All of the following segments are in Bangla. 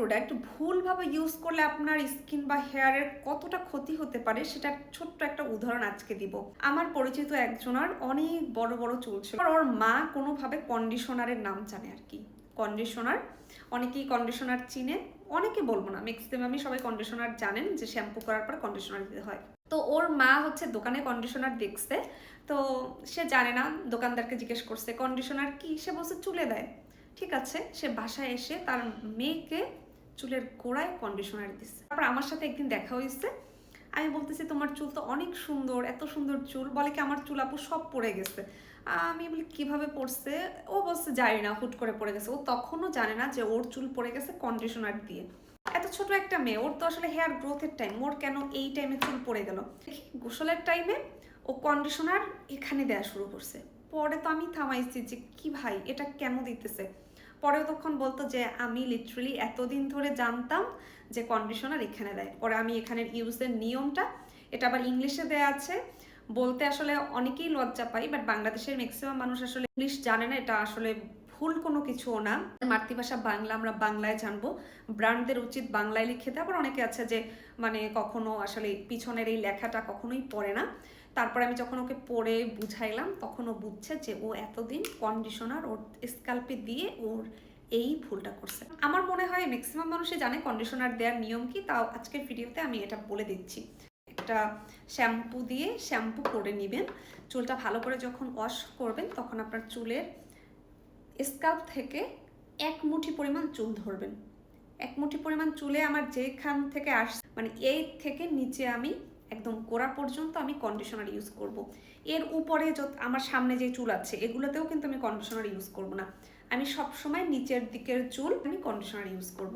প্রোডাক্ট ভুলভাবে ইউজ করলে আপনার স্কিন বা হেয়ারের কতটা ক্ষতি হতে পারে সেটার ছোট্ট একটা উদাহরণ আজকে দিব। আমার পরিচিত একজনের অনেক বড় বড় চুল ছিল, আর ওর মা কোনোভাবে কন্ডিশনারের নাম জানে আর কি। কন্ডিশনার, অনেকেই কন্ডিশনার চিনে, অনেকে বলবো না, ম্যাক্সিমামই সবাই কন্ডিশনার জানেন যে শ্যাম্পু করার পর কন্ডিশনার দিতে হয়। তো ওর মা হচ্ছে দোকানে কন্ডিশনার দেখছে, তো সে জানে না, দোকানদারকে জিজ্ঞেস করছে কন্ডিশনার কি, সে বলছে চুলে দেয়। ঠিক আছে, সে বাসায় এসে তার মেয়েকে চুলের গোড়ায় কন্ডিশনার দিচ্ছে। তারপর আমার সাথে একদিন দেখা হয়েছে, আমি বলতেছি তোমার চুল তো অনেক সুন্দর, এত সুন্দর চুল, বলে কি আমার চুল আপু সব পড়ে গেছে। আমি বলি কিভাবে পড়ছে, ও বলছে জানি না, হুট করে পড়ে গেছে। ও তখনও জানে না যে ওর চুল পড়ে গেছে কন্ডিশনার দিয়ে। এত ছোট একটা মেয়ে, ওর তো আসলে হেয়ার গ্রোথের টাইম, ওর কেন এই টাইমে চুল পড়ে গেল। গোসলের টাইমে ও কন্ডিশনার এখানে দেওয়া শুরু করছে। পরে তো আমি থামাইছি যে কি ভাই এটা কেন দিতেছে। পরেও তখন বলতো যে আমি লিটারালি এতদিন ধরে জানতাম যে কন্ডিশনার এখানে দেয়। পরে আমি এখানের ইউজের নিয়মটা, এটা আবার ইংলিশে দেয়া আছে, বলতে আসলে অনেকেই লজ্জা পাই, বাট বাংলাদেশের ম্যাক্সিমাম মানুষ আসলে ইংলিশ জানে না। এটা আসলে ভুল কোনো কিছুও না, মাতৃভাষা বাংলা, আমরা বাংলায় জানবো, ব্র্যান্ডদের উচিত বাংলায় লিখে দেয়। আবার অনেকে আছে যে মানে কখনো আসলে পিছনের এই লেখাটা কখনোই পড়ে না। তারপর আমি যখন ওকে পড়ে বুঝাইলাম তখন ও বুঝছে যে ও এতদিন কন্ডিশনার ওর স্ক্যাল্পে দিয়ে ওর এই ভুলটা করছে। আমার মনে হয় ম্যাক্সিমাম মানুষই জানে কন্ডিশনার দেওয়ার নিয়ম কি, তাও আজকের ভিডিওতে আমি এটা বলে দিচ্ছি। একটা শ্যাম্পু দিয়ে শ্যাম্পু করে নেবেন, চুলটা ভালো করে যখন ওয়াশ করবেন তখন আপনার চুলের স্ক্যাল্প থেকে এক মুঠি পরিমাণ চুল ধরবেন। এক মুঠি পরিমাণ চুলে আমার যেখান থেকে মানে এই থেকে নিচে আমি একদম গোড়া পর্যন্ত আমি কন্ডিশনার ইউজ করব। এর উপরে আমার সামনে যে চুল আছে এগুলোতেও কিন্তু আমি কন্ডিশনার ইউজ করব না। আমি সবসময় নিচের দিকের চুল আমি কন্ডিশনার ইউজ করব।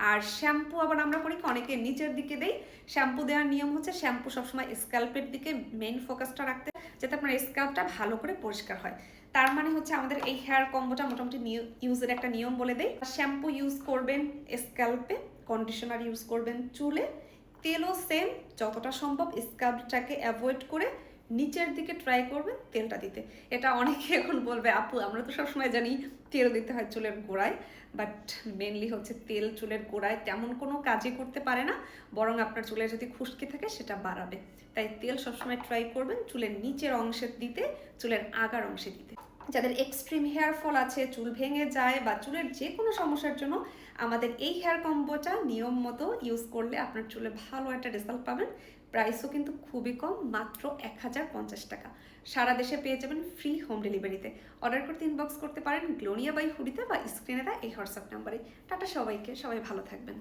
আর শ্যাম্পু আবার আমরা করি অনেকে নিচের দিকে দেই। শ্যাম্পু দেওয়ার নিয়ম হচ্ছে শ্যাম্পু সবসময় স্ক্যাল্পের দিকে মেইন ফোকাসটা রাখতে, যাতে আপনার স্ক্যাল্পটা ভালো করে পরিষ্কার হয়। তার মানে হচ্ছে আমাদের এই হেয়ার কম্বোটা মোটামুটি ইউজের একটা নিয়ম বলে দেয়। শ্যাম্পু ইউজ করবেন স্ক্যাল্পে, কন্ডিশনার ইউজ করবেন চুলে, তেলও সেম, যতটা সম্ভব স্ক্যাল্পটাকে অ্যাভয়েড করে নিচের দিকে ট্রাই করবেন তেলটা দিতে। এটা অনেকে এখন বলবে আপু আমরা তো সবসময় জানি তেল দিতে হয় চুলের গোড়ায়, বাট মেনলি হচ্ছে তেল চুলের গোড়ায় তেমন কোনো কাজই করতে পারে না, বরং আপনার চুলে যদি খুশকি থাকে সেটা বাড়াবে। তাই তেল সবসময় ট্রাই করবেন চুলের নিচের অংশে দিতে, চুলের আগার অংশে দিতে। যাদের এক্সট্রিম হেয়ার ফল আছে, চুল ভেঙে যায় বা চুলের যে কোনো সমস্যার জন্য আমাদের এই হেয়ার কম্বোটা নিয়ম মতো ইউজ করলে আপনার চুলে ভালো একটা রেজাল্ট পাবেন। প্রাইসও কিন্তু খুবই কম, মাত্র 1050 টাকা। সারা দেশে পেয়ে যাবেন ফ্রি হোম ডেলিভারিতে। অর্ডার করতে ইনবক্স করতে পারেন গ্লোনিয়া বাই হুডিতে বা স্ক্রিনে দেয় এই হোয়াটসঅ্যাপ নাম্বারে। টাটা সবাইকে, সবাই ভালো থাকবেন।